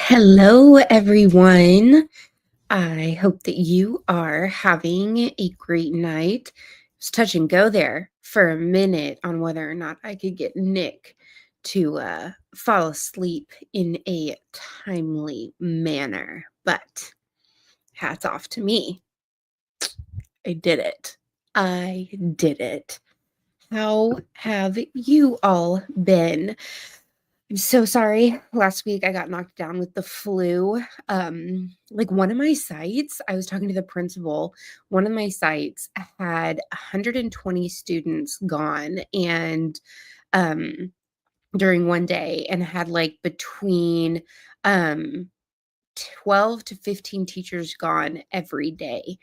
Hello, everyone. I hope that you are having a great night. It's touch and go there for a minute on whether or not I could get Nick to fall asleep in a timely manner, but hats off to me. I did it. I did it. How have you all been? I'm so sorry. Last week I got knocked down with the flu. Like one of my sites, I was talking to the principal. One of my sites had 120 students gone and um during one day and had like between um 12 to 15 teachers gone every day.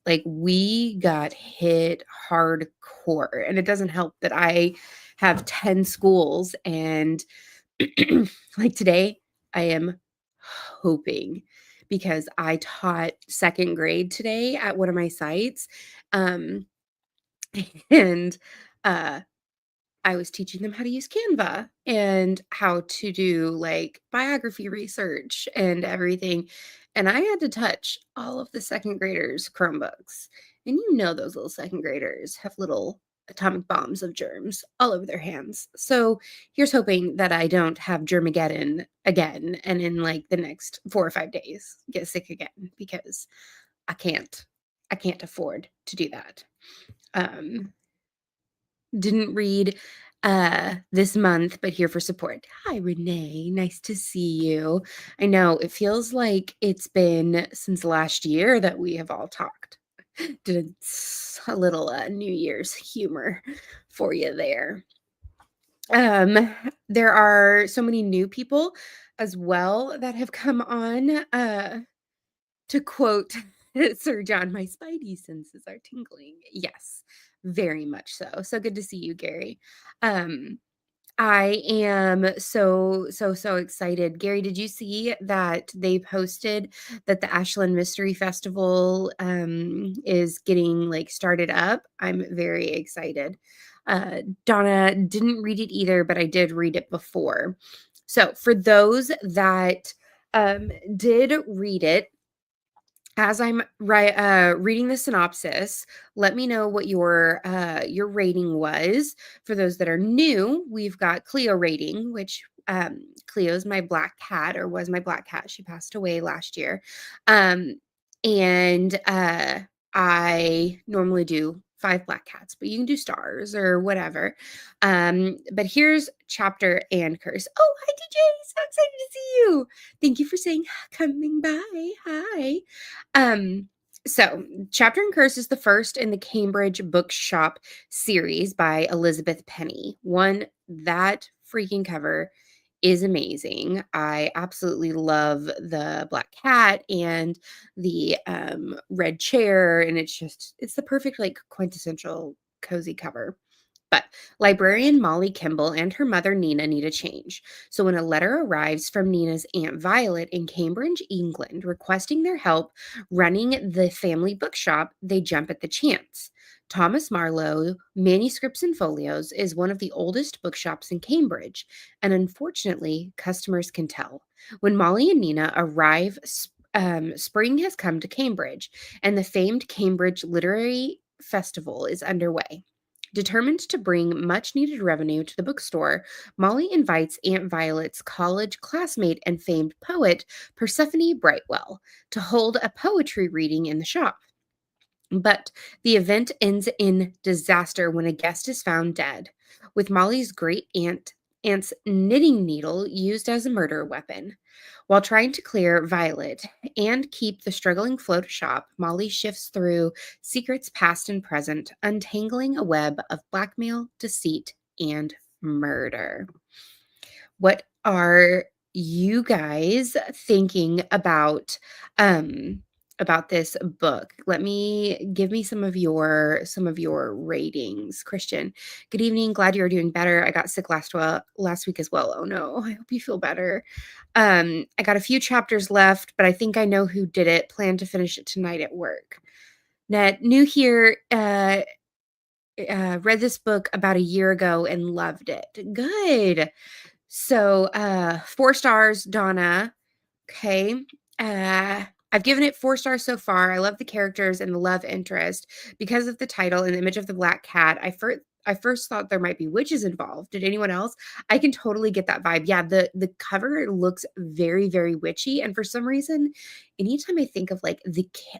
Like we got hit hardcore. And it doesn't help that I have 10 schools and like today, I am hoping because I taught second grade today at one of my sites. Um, and uh, I was teaching them how to use Canva and how to do like biography research and everything. And I had to touch all of the second graders' Chromebooks. And you know, those little second graders have little atomic bombs of germs all over their hands. So here's hoping that I don't have Germageddon again and in like the next 4 or 5 days get sick again because I can't. I can't afford to do that. Um, didn't read this month, but here for support. Hi, Renee. Nice to see you. I know it feels like it's been since last year that we have all talked. Did a little New Year's humor for you there. Um, there are so many new people as well that have come on. To quote Sir John, my spidey senses are tingling. Yes, very much so. So good to see you, Gary. Um, I am so excited. Gary, did you see that they posted that the Ashland Mystery Festival is getting like started up? I'm very excited. Donna didn't read it either, but I did read it before. So for those that did read it, as I'm reading the synopsis, let me know what your rating was. For those that are new, we've got Cleo rating, which Cleo's my black cat or was my black cat. She passed away last year. And I normally do 5 black cats, but you can do stars or whatever. But here's chapter and curse. Oh, hi DJ. So excited to see you. Thank you for saying coming by. Hi. So Chapter and Curse is the first in the Cambridge Bookshop series by Elizabeth Penny. One, that freaking cover is amazing. I absolutely love the black cat and the red chair, and it's the perfect like quintessential cozy cover. But librarian Molly Kimball and her mother Nina need a change. So when a letter arrives from Nina's Aunt Violet in Cambridge, England, requesting their help running the family bookshop, they jump at the chance. Thomas Marlowe Manuscripts and Folios is one of the oldest bookshops in Cambridge, and unfortunately, customers can tell. When Molly and Nina arrive, spring has come to Cambridge, and the famed Cambridge Literary Festival is underway. Determined to bring much needed revenue to the bookstore, Molly invites Aunt Violet's college classmate and famed poet, Persephone Brightwell, to hold a poetry reading in the shop. But the event ends in disaster when a guest is found dead, with Molly's aunt's knitting needle used as a murder weapon. While trying to clear Violet and keep the struggling float shop, Molly shifts through secrets past and present, untangling a web of blackmail, deceit, and murder. What are you guys thinking about this book? Give me some of your ratings. Christian, good evening. Glad you're doing better. I got sick last week as well. Oh no, I hope you feel better. I got a few chapters left, but I think I know who did it. Plan to finish it tonight at work. Net new here. Read this book about a year ago and loved it. Good. So, 4 stars, Donna. Okay. I've given it 4 stars so far. I love the characters and the love interest. Because of the title and the image of the black cat, I first thought there might be witches involved. Did anyone else? I can totally get that vibe. Yeah, the cover looks very, very witchy, and for some reason, anytime I think of, like,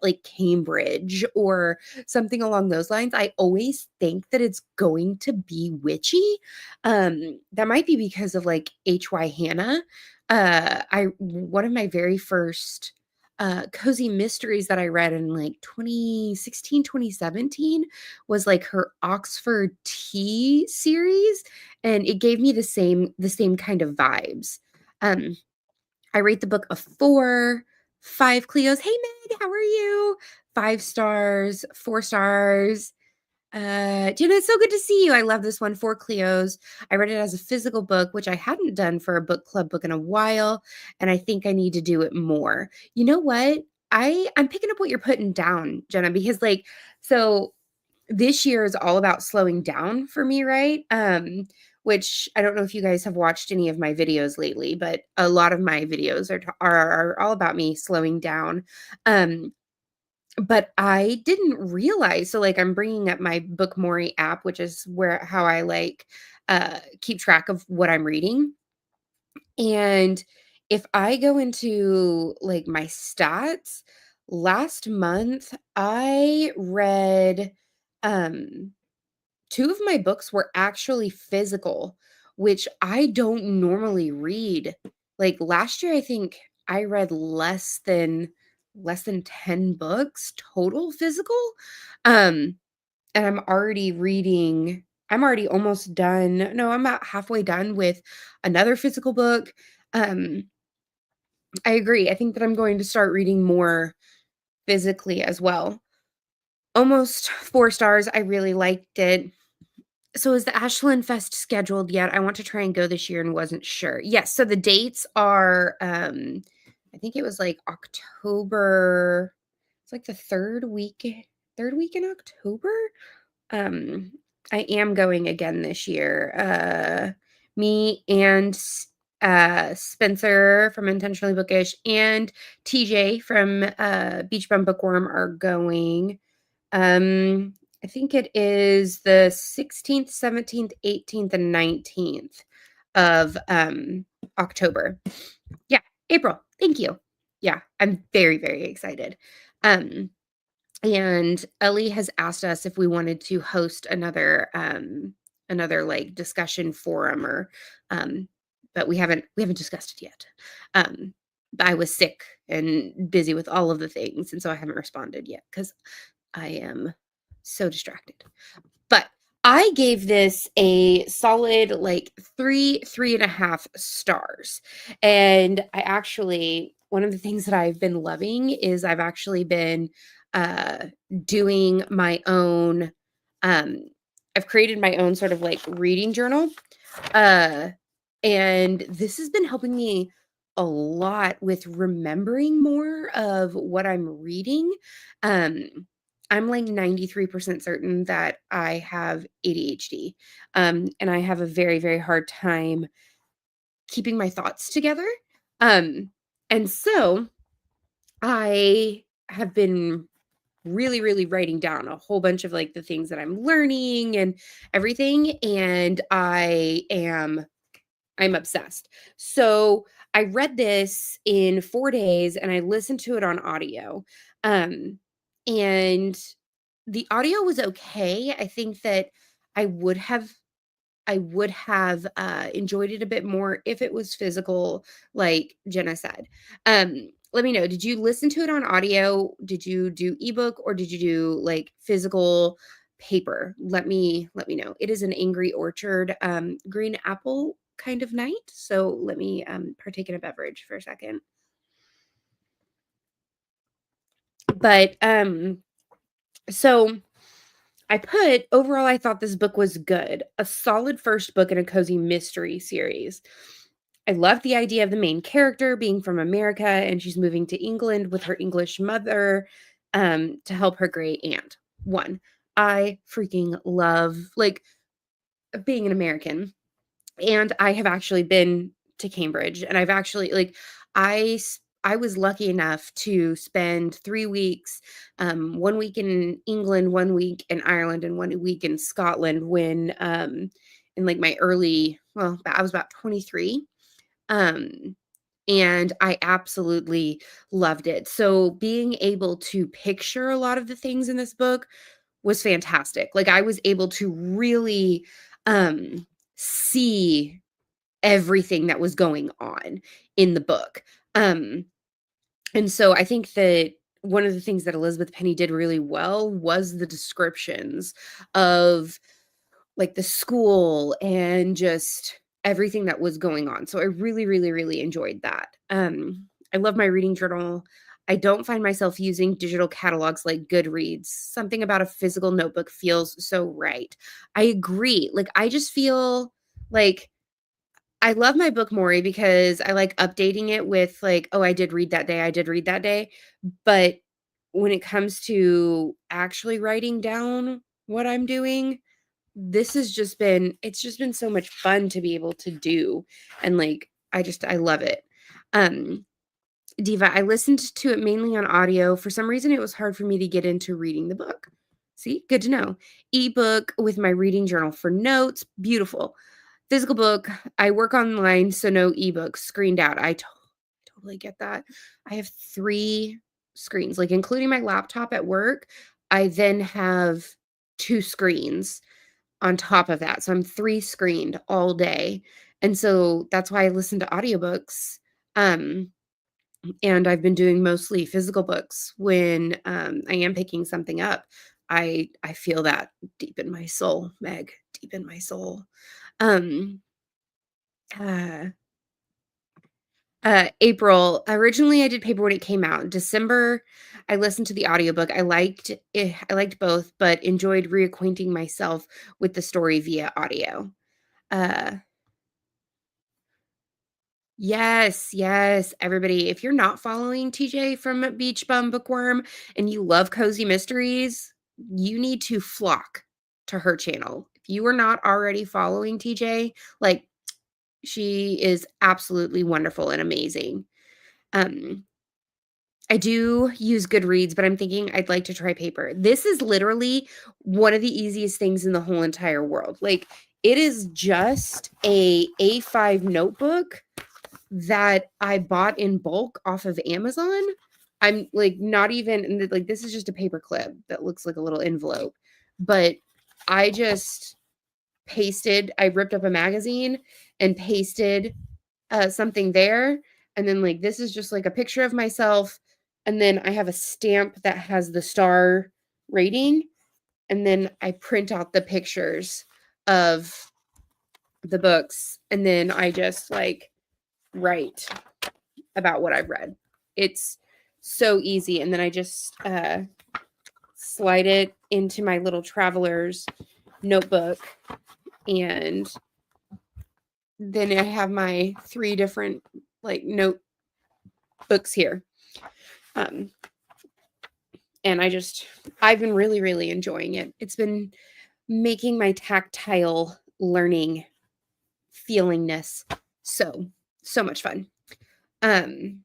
like, Cambridge or something along those lines, I always think that it's going to be witchy. That might be because of, like, H.Y. Hannah. I One of my very first, cozy mysteries that I read in, like, 2016, 2017 was, like, her Oxford Tea series, and it gave me the same kind of vibes. Um, I rate the book a 4, 5 Cleos. "Hey, Meg, how are you?" 5 stars, 4 stars. Tina, it's so good to see you. I love this one, 4 Cleos. I read it as a physical book, which I hadn't done for a book club book in a while, and I think I need to do it more. You know what? I'm picking up what you're putting down, Jenna, because, like, so this year is all about slowing down for me, right? Which I don't know if you guys have watched any of my videos lately, but a lot of my videos are all about me slowing down. Um, but I didn't realize, so, like, I'm bringing up my Book Mori app, which is where how I, like, keep track of what I'm reading, and if I go into, like, my stats, last month, I read, um 2 of my books were actually physical, which I don't normally read. Like, last year, I think I read less than 10 books total physical, um, and I'm already almost done no, I'm about halfway done with another physical book. um, I agree, I think that I'm going to start reading more physically as well. Almost 4 stars, I really liked it. So is the Ashland Fest scheduled yet? I want to try and go this year and wasn't sure. Yes, so the dates are, I think it was, like, October. It's, like, the 3rd week in October? Um, I am going again this year. Me and Spencer from Intentionally Bookish and TJ from, Beach Bum Bookworm are going. um, I think it is the 16th, 17th, 18th, and 19th of, October. Yeah, April. Thank you. Yeah, I'm very, very excited. Um, and Ellie has asked us if we wanted to host another, like, discussion forum or, um, but we haven't discussed it yet. Um, but I was sick and busy with all of the things, and so I haven't responded yet because I am so distracted. But I gave this a solid, like, 3.5 stars. And one of the things that I've been loving is I've actually been uh doing my own um I've created my own sort of, like, reading journal. Uh and this has been helping me a lot with remembering more of what I'm reading. Um, I'm, like, 93% certain that I have ADHD, and I have a very, very hard time keeping my thoughts together. Um, and so I have been really, really writing down a whole bunch of, like, the things that I'm learning and everything, and I'm obsessed. So I read this in 4 days and I listened to it on audio. Um, and the audio was okay. I think that I would have enjoyed it a bit more if it was physical, like Jenna said. Let me know. Did you listen to it on audio? Did you do ebook or did you do, like, physical paper? Let me know. It is an Angry Orchard green apple kind of night. So let me partake in a beverage for a second. But so overall, I thought this book was good. A solid first book in a cozy mystery series. I love the idea of the main character being from America and she's moving to England with her English mother to help her great aunt. One, I freaking love, like, being an American. And I have actually been to Cambridge and I've actually, like, I I was lucky enough to spend 3 weeks, 1 week in England, 1 week in Ireland, and 1 week in Scotland when, in, like, my early well, I was about 23, um, and I absolutely loved it. So, being able to picture a lot of the things in this book was fantastic. Like, I was able to really, see everything that was going on in the book. Um, and so I think that one of the things that Elizabeth Penny did really well was the descriptions of like the school and just everything that was going on. So I really, really, really enjoyed that. I love my reading journal. I don't find myself using digital catalogs like Goodreads. Something about a physical notebook feels so right. I agree. Like I just feel like I love my book Maury because I like updating it with like, "Oh, I did read that day, I did read that day." But when it comes to actually writing down what I'm doing, this has just been it's just been so much fun to be able to do, and, like, I love it. Um, Diva, I listened to it mainly on audio. For some reason, it was hard for me to get into reading the book. See? Good to know. Ebook with my reading journal for notes, beautiful. Physical book, I work online, so no ebooks, screened out. Totally get that. I have 3 screens, like, including my laptop at work, I then have 2 screens on top of that, so I'm 3 screened all day, and so that's why I listen to audiobooks, um, and I've been doing mostly physical books when, I am picking something up. I feel that deep in my soul, Meg, deep in my soul. Um, uh April. Originally, I did paper when it came out. December, I listened to the audiobook. I liked both, but enjoyed reacquainting myself with the story via audio. Uh, yes, yes, everybody. If you're not following TJ from Beach Bum Bookworm and you love cozy mysteries, you need to flock to her channel. If you are not already following TJ, like she is absolutely wonderful and amazing. Um, I do use Goodreads, but I'm thinking I'd like to try paper. This is literally one of the easiest things in the whole entire world. Like, it is just a A5 notebook that I bought in bulk off of Amazon. I'm like not even and like this is just a paper clip that looks like a little envelope. But I ripped up a magazine and pasted something there, and then, like, this is just, like, a picture of myself, and then I have a stamp that has the star rating, and then I print out the pictures of the books, and then I just, like, write about what I've read. It's so easy, and then I just, slide it into my little traveler's notebook, and then I have my 3 different, like, notebooks here. Um, and I've been really, really enjoying it. It's been making my tactile learning feelingness so much fun. Um,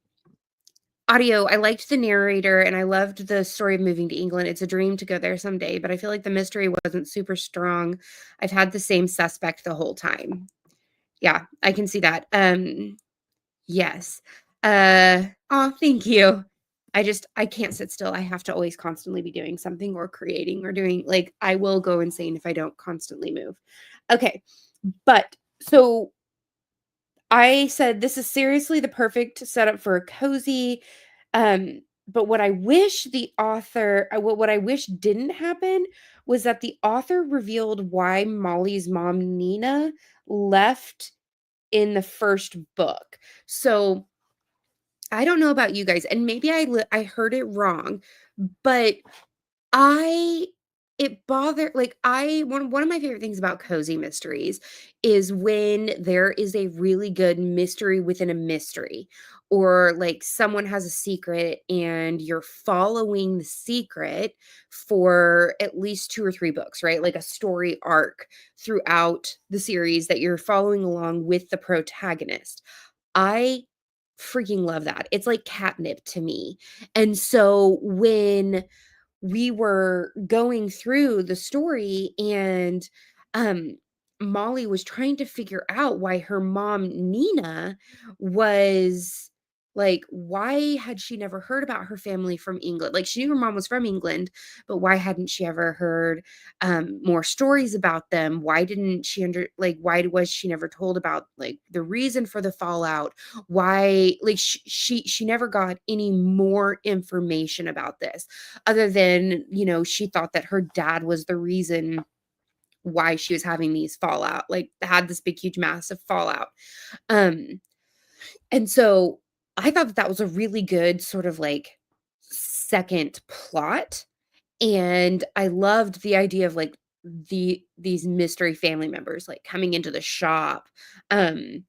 Audio, I liked the narrator and I loved the story of moving to England. It's a dream to go there someday, but I feel like the mystery wasn't super strong. I've had the same suspect the whole time. Yeah, I can see that. Yes. Oh, thank you. I can't sit still. I have to always constantly be doing something or creating or doing like I will go insane if I don't constantly move. Okay. But so I said this is seriously the perfect setup for a cozy. But what I wish what I wish didn't happen was that the author revealed why Molly's mom Nina left in the first book. So I don't know about you guys, and maybe I heard it wrong, but I it bothered like, I one of my favorite things about cozy mysteries is when there is a really good mystery within a mystery, or, like, someone has a secret and you're following the secret for at least 2 or 3 books, right? Like a story arc throughout the series that you're following along with the protagonist. I freaking love that. It's like catnip to me. And so when we were going through the story and um Molly was trying to figure out why her mom Nina was like, why had she never heard about her family from England? Like, she knew her mom was from England, but why hadn't she ever heard more stories about them? Why didn't she why was she never told about like the reason for the fallout? Why, like, she never got any more information about this other than, she thought that her dad was the reason why she was having these fallout, like, had this big, huge, massive fallout. Um, and so I thought that that was a really good sort of like second plot. And I loved the idea of like these mystery family members like coming into the shop. Um,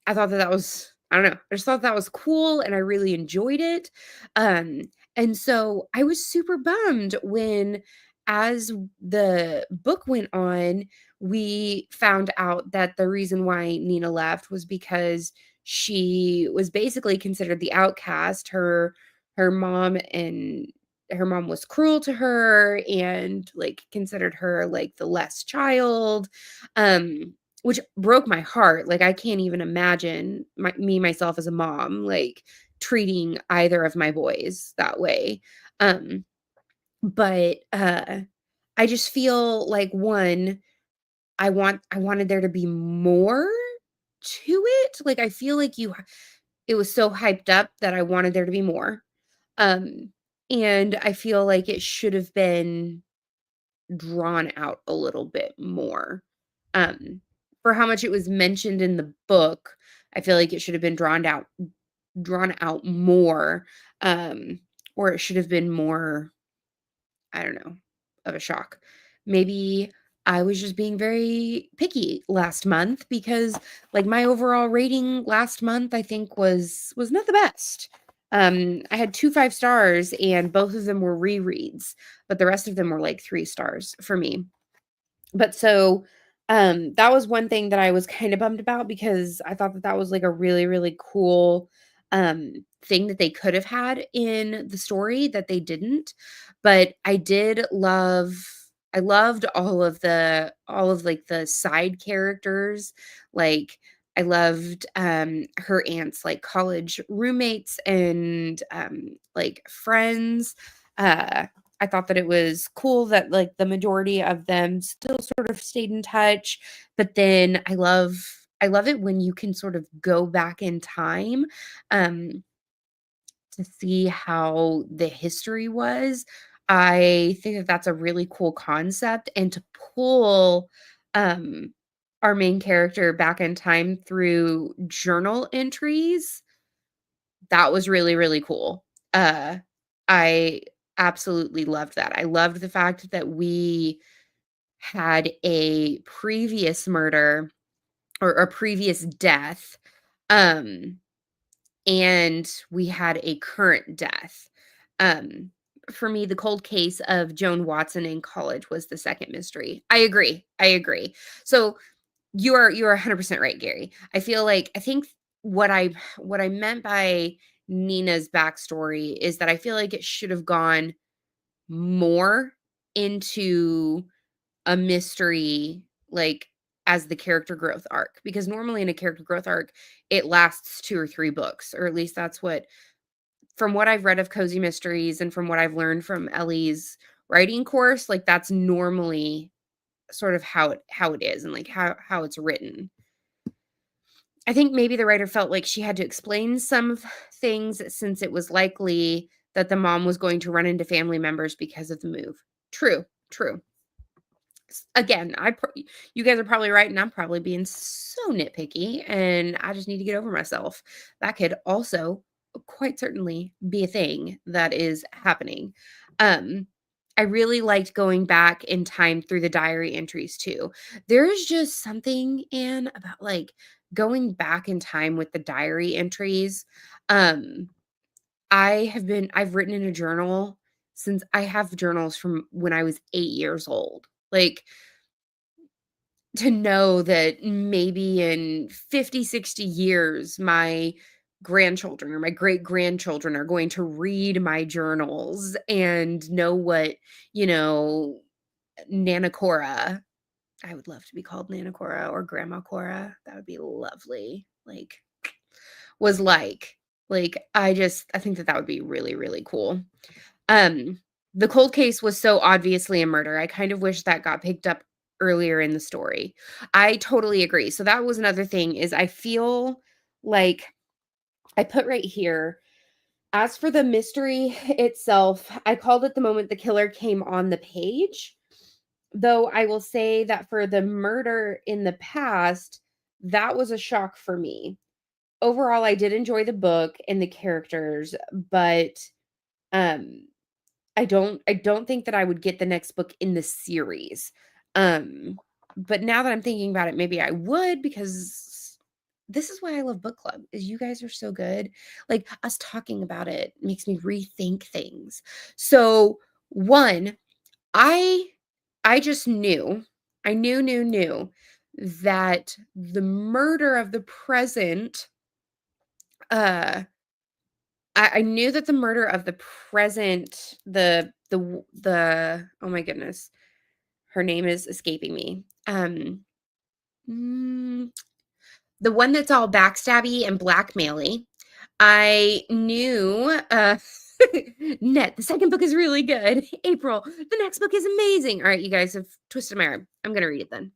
I thought that that was, I don't know, I just thought that was cool and I really enjoyed it. Um, and so I was super bummed when, as the book went on, we found out that the reason why Nina left was because she was basically considered the outcast. Her mom and her mom was cruel to her and like considered her like the less child. Which broke my heart, like, I can't even imagine myself as a mom, like, treating either of my boys that way, um, but I just feel like, 1, I wanted there to be more to it, like, I feel like it was so hyped up that I wanted there to be more, um, and I feel like it should have been drawn out a little bit more. Um, for how much it was mentioned in the book, I feel like it should have been drawn out more, or it should have been more, I don't know, of a shock. Maybe I was just being very picky last month because like my overall rating last month I think was not the best. I had 2 5 stars and both of them were rereads, but the rest of them were like 3 stars for me. But so, that was one thing that I was kinda bummed about because I thought that that was, like, a really, really cool, thing that they could have had in the story that they didn't. But I loved all of, like, the side characters. Like, I loved, her aunt's, like, college roommates and, like, friends. Uh I thought that it was cool that, like, the majority of them still sort of stayed in touch, but then I love it when you can sort of go back in time, um, to see how the history was. I think that that's a really cool concept, and to pull, um, our main character back in time through journal entries, that was really, really cool. I absolutely loved that. I loved the fact that we had a previous murder or a previous death, um, and we had a current death. Um, for me, the cold case of Joan Watson in college was the second mystery. I agree. I agree. So you're 100% right, Gary. I think what I meant by Nina's backstory is that I feel like it should have gone more into a mystery, like, as the character growth arc, because normally in a character growth arc, it lasts 2 or 3 books, or at least that's what, from what I've read of cozy mysteries and from what I've learned from Ellie's writing course, like, that's normally sort of how it is and, like, how it's written. I think maybe the writer felt like she had to explain some things since it was likely that the mom was going to run into family members because of the move. True, true. Again, you guys are probably right, and I'm probably being so nitpicky, and I just need to get over myself. That could also quite certainly be a thing that is happening. Um, I really liked going back in time through the diary entries too. There's just something in about like going back in time with the diary entries. Um, I've written in a journal since I have journals from when I was 8 years old. Like, to know that maybe in 50, 60 years, my grandchildren or my great-grandchildren are going to read my journals and know what, you know, Nana Cora, I would love to be called Nana Cora or Grandma Cora. That would be lovely. Like, was like. I think that that would be really, really cool. Um, the cold case was so obviously a murder. I kind of wish that got picked up earlier in the story. I totally agree. So that was another thing is I feel like I put right here, as for the mystery itself, I called it the moment the killer came on the page. Though I will say that for the murder in the past, that was a shock for me. Overall, I did enjoy the book and the characters, but um I don't think that I would get the next book in the series. Um, but now that I'm thinking about it, maybe I would because this is why I love book club, is you guys are so good. Like, us talking about it makes me rethink things. So, one, I I just knew, I knew that the murder of the present, uh I knew that the murder of the present, the oh my goodness, her name is escaping me. Mm, the one that's all backstabby and blackmaily. I knew, Net, the second book is really good. April, the next book is amazing. All right, you guys have twisted my arm. I'm gonna read it then.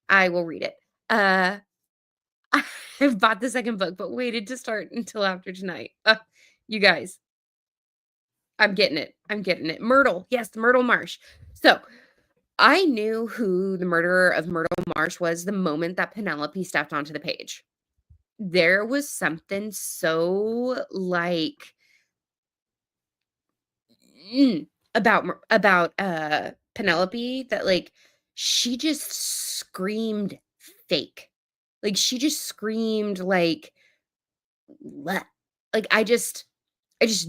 I will read it. Uh, I've bought the second book, but waited to start until after tonight. You guys, I'm getting it. I'm getting it. Myrtle. Yes, Myrtle Marsh. So I knew who the murderer of Myrtle Marsh was the moment that Penelope stepped onto the page. There was something so like about Penelope that like she just screamed fake. Like she just screamed like I just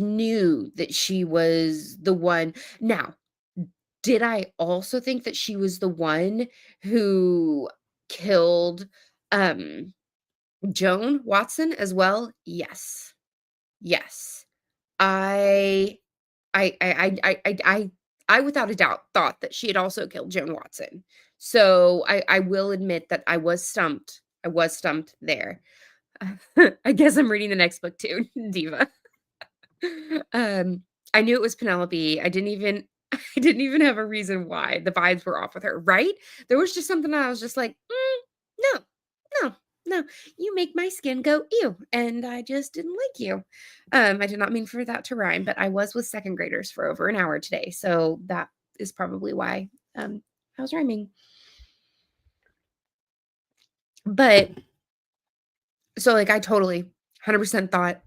knew that she was the one. Now, did I also think that she was the one who killed, um, Joan Watson as well? Yes. Yes. I I without a doubt thought that she had also killed Joan Watson. So I will admit that I was stumped. I was stumped there. I guess I'm reading the next book too, Diva. Um, I knew it was Penelope. I didn't even I didn't even have a reason why the vibes were off with her, right? There was just something I was just like, no, no, no. You make my skin go ew, and I just didn't like you. I did not mean for that to rhyme, but I was with second graders for over an hour today, so that is probably why I was rhyming. But so like I totally 100% thought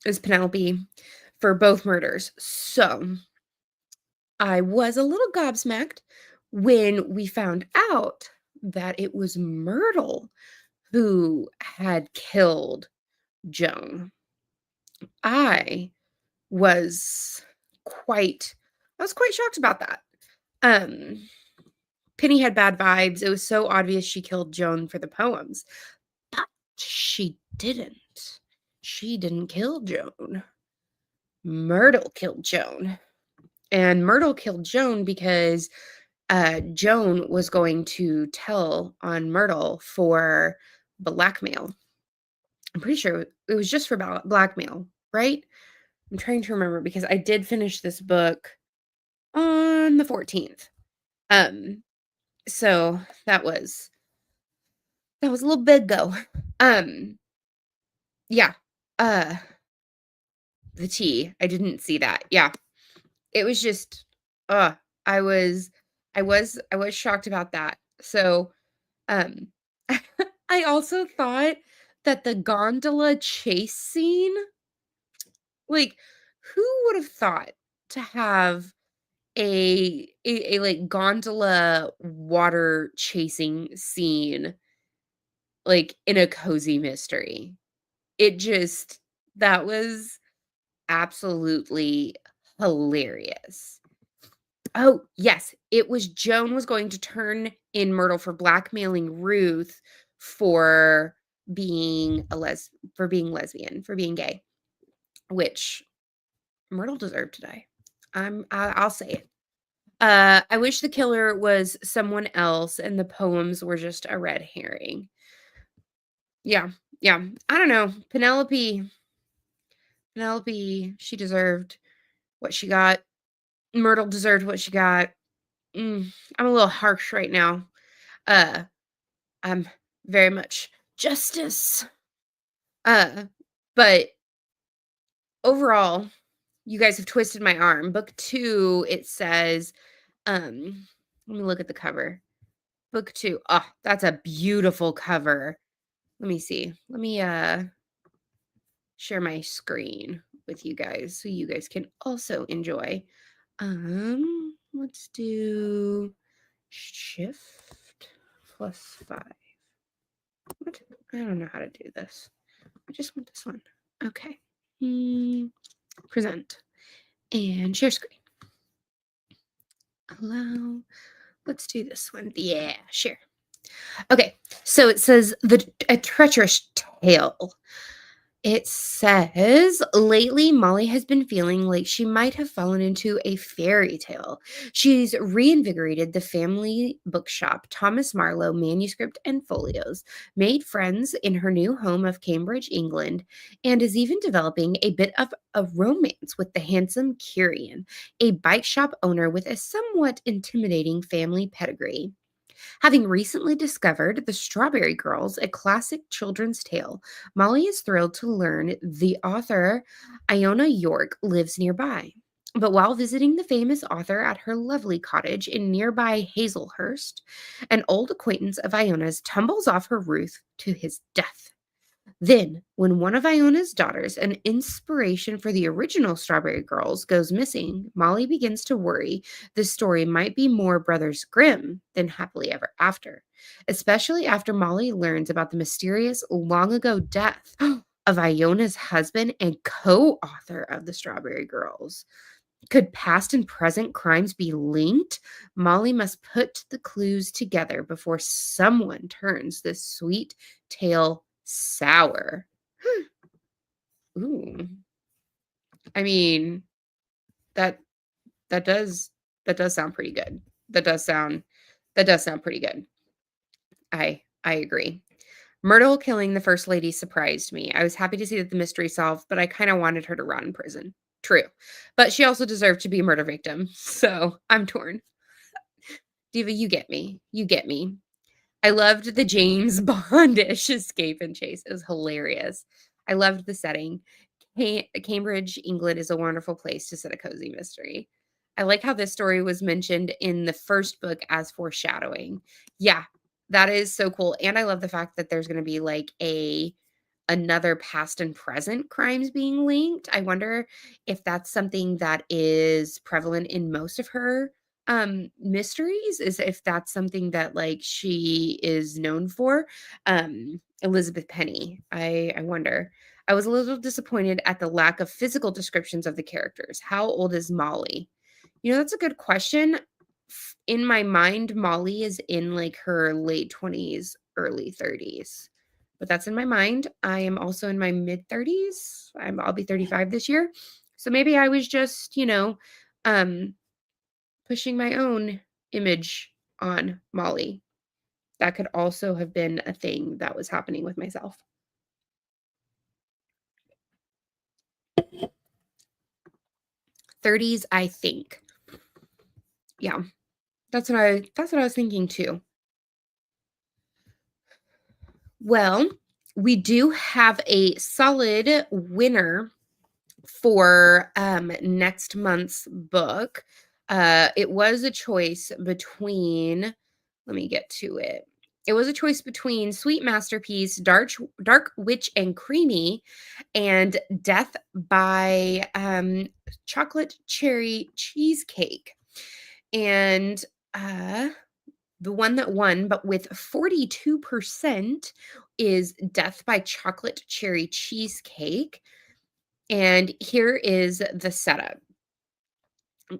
it was Penelope for both murders. So I was a little gobsmacked when we found out that it was Myrtle who had killed Joan. I was quite I was quite shocked about that. Um, Penny had bad vibes. It was so obvious she killed Joan for the poems, but she didn't. She didn't kill Joan. Myrtle killed Joan. And Myrtle killed Joan because Joan was going to tell on Myrtle for blackmail. I'm pretty sure it was just for blackmail, right? I'm trying to remember because I did finish this book on the 14th. Um, so that was a little bit ago. Um, yeah. Uh, the tea. I didn't see that. Yeah. It was just uh I was I was shocked about that. So Um, I also thought that the gondola chase scene, like, who would have thought to have a like gondola water chasing scene like in a cozy mystery? It just that was absolutely hilarious. Oh, yes, it was Joan was going to turn in Myrtle for blackmailing Ruth for being for being lesbian, for being gay, which Myrtle deserved to die. I'll say it. I wish the killer was someone else and the poems were just a red herring. Yeah, yeah. I don't know. Penelope, she deserved what she got. Myrtle deserved what she got. I'm a little harsh right now. Uh, I'm very much justice. Uh, but overall, you guys have twisted my arm. Book 2, it says, let me look at the cover. Book 2. Oh, that's a beautiful cover. Let me see. Let me share my screen with you guys so you guys can also enjoy. Let's do shift +5. What? I don't know how to do this. I just want this one. Okay. Present and share screen. Allow. Let's do this one. Yeah, share. Okay, so it says a treacherous tale. It says, lately, Molly has been feeling like she might have fallen into a fairy tale. She's reinvigorated the family bookshop, Thomas Marlowe Manuscript and Folios, made friends in her new home of Cambridge, England, and is even developing a bit of a romance with the handsome Kyrian, a bike shop owner with a somewhat intimidating family pedigree. Having recently discovered The Strawberry Girls, a classic children's tale, Molly is thrilled to learn the author Iona York lives nearby. But while visiting the famous author at her lovely cottage in nearby Hazelhurst, an old acquaintance of Iona's tumbles off her roof to his death. Then, when one of Iona's daughters, an inspiration for the original Strawberry Girls, goes missing, Molly begins to worry the story might be more Brothers Grimm than Happily Ever After, especially after Molly learns about the mysterious long ago death of Iona's husband and co author of The Strawberry Girls. Could past and present crimes be linked? Molly must put the clues together before someone turns this sweet tale sour. Ooh. I mean, that that does that does sound pretty good. That does sound pretty good. I agree. Myrtle killing the first lady surprised me. I was happy to see that the mystery solved, but I kind of wanted her to rot in prison. True. But she also deserved to be a murder victim. So I'm torn. Diva, you get me. You get me. I loved the James Bondish escape and chase. It was hilarious. I loved the setting. Cambridge, England is a wonderful place to set a cozy mystery. I like how this story was mentioned in the first book as foreshadowing. Yeah, that is so cool. And I love the fact that there's going to be like another past and present crimes being linked. I wonder if that's something that is prevalent in most of her mysteries, is if that's something that like she is known for. Elizabeth Penny. I wonder. I was a little disappointed at the lack of physical descriptions of the characters. How old is Molly? That's a good question. In my mind, Molly is in like her late 20s, early 30s. But that's in my mind. I am also in my mid 30s. I'll be 35 this year. So maybe I was just, um pushing my own image on Molly. That could also have been a thing that was happening with myself. 30s, I think. Yeah. That's what I was thinking too. Well, we do have a solid winner for next month's book. It was a choice between, let me get to it. It was a choice between Sweet Masterpiece, Dark Witch and Creamy, and Death by Chocolate Cherry Cheesecake. And the one that won, but with 42%, is Death by Chocolate Cherry Cheesecake. And here is the setup.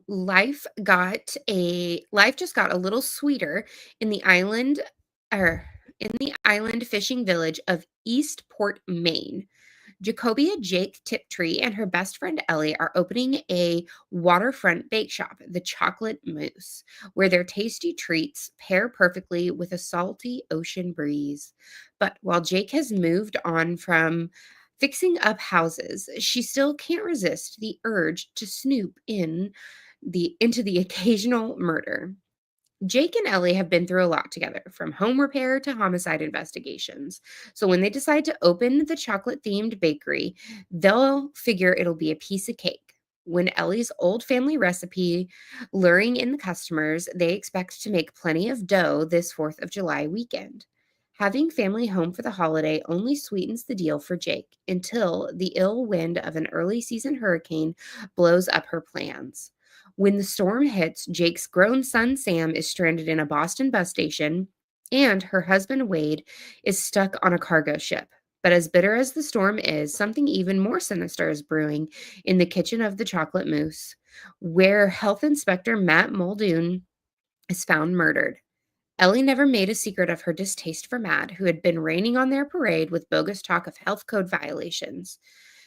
Life just got a little sweeter in the island or in the island fishing village of Eastport, Maine. Jacobia Jake Tiptree and her best friend Ellie are opening a waterfront bake shop, the Chocolate Moose, where their tasty treats pair perfectly with a salty ocean breeze. But while Jake has moved on from fixing up houses, she still can't resist the urge to snoop into the occasional murder. Jake and Ellie have been through a lot together, from home repair to homicide investigations. So when they decide to open the chocolate themed bakery, they'll figure it'll be a piece of cake. When Ellie's old family recipe luring in the customers, they expect to make plenty of dough this 4th of July weekend. Having family home for the holiday only sweetens the deal for Jake until the ill wind of an early season hurricane blows up her plans. When the storm hits, Jake's grown son Sam is stranded in a Boston bus station, and her husband Wade is stuck on a cargo ship. But as bitter as the storm is, something even more sinister is brewing in the kitchen of the Chocolate Moose, where Health Inspector Matt Muldoon is found murdered. Ellie never made a secret of her distaste for Matt, who had been raining on their parade with bogus talk of health code violations.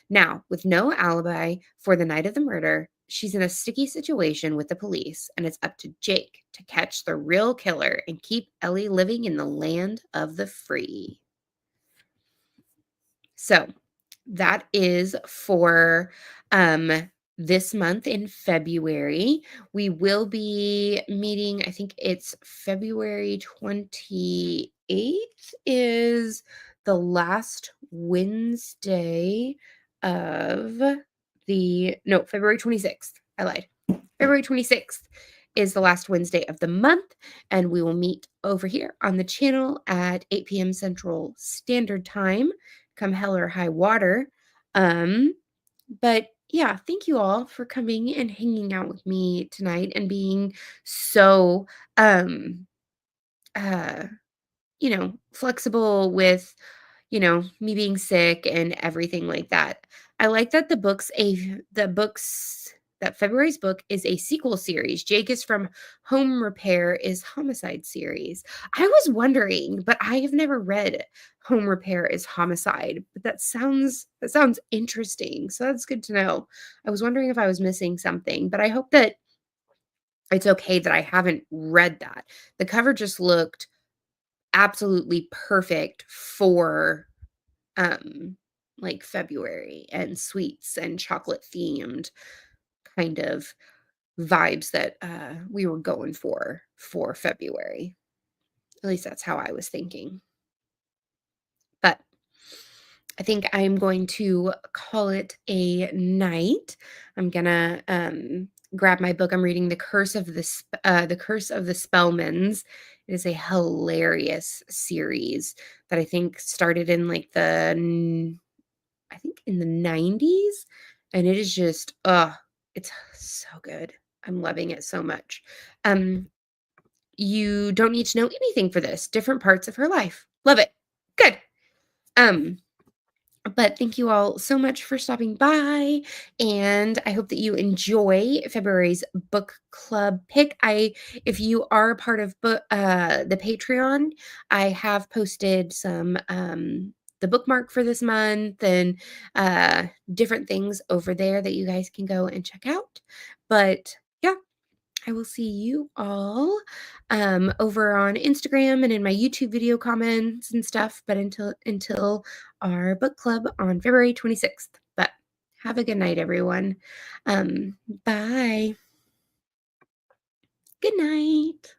Now, with no alibi for the night of the murder, she's in a sticky situation with the police, and it's up to Jake to catch the real killer and keep Ellie living in the land of the free. So, that is for um this month in February. We will be meeting, I think it's February 28th is the last Wednesday of February 26th. I lied. February 26th is the last Wednesday of the month, and we will meet over here on the channel at 8 p.m. Central Standard Time, come hell or high water. But yeah, thank you all for coming and hanging out with me tonight and being so um uh flexible with me being sick and everything like that. I like that the books that February's book is a sequel series. Jake is from Home Repair is Homicide series. I was wondering, but I have never read Home Repair is Homicide, but that sounds interesting. So that's good to know. I was wondering if I was missing something, but I hope that it's okay that I haven't read that. The cover just looked absolutely perfect for like February and sweets and chocolate themed kind of vibes that we were going for February. At least that's how I was thinking. But I think I'm going to call it a night. I'm gonna grab my book. I'm reading The Curse of the Spellmans. It is a hilarious series that I think started in like I think in the 90s, and it is just it's so good. I'm loving it so much. Um you don't need to know anything for this. Different parts of her life. Love it. Good. Um but thank you all so much for stopping by, and I hope that you enjoy February's book club pick. If you are a part of the Patreon, I have posted some the bookmark for this month and different things over there that you guys can go and check out. But yeah, I will see you all over on Instagram and in my YouTube video comments and stuff. But until our book club on February 26th. But have a good night, everyone. Bye. Good night.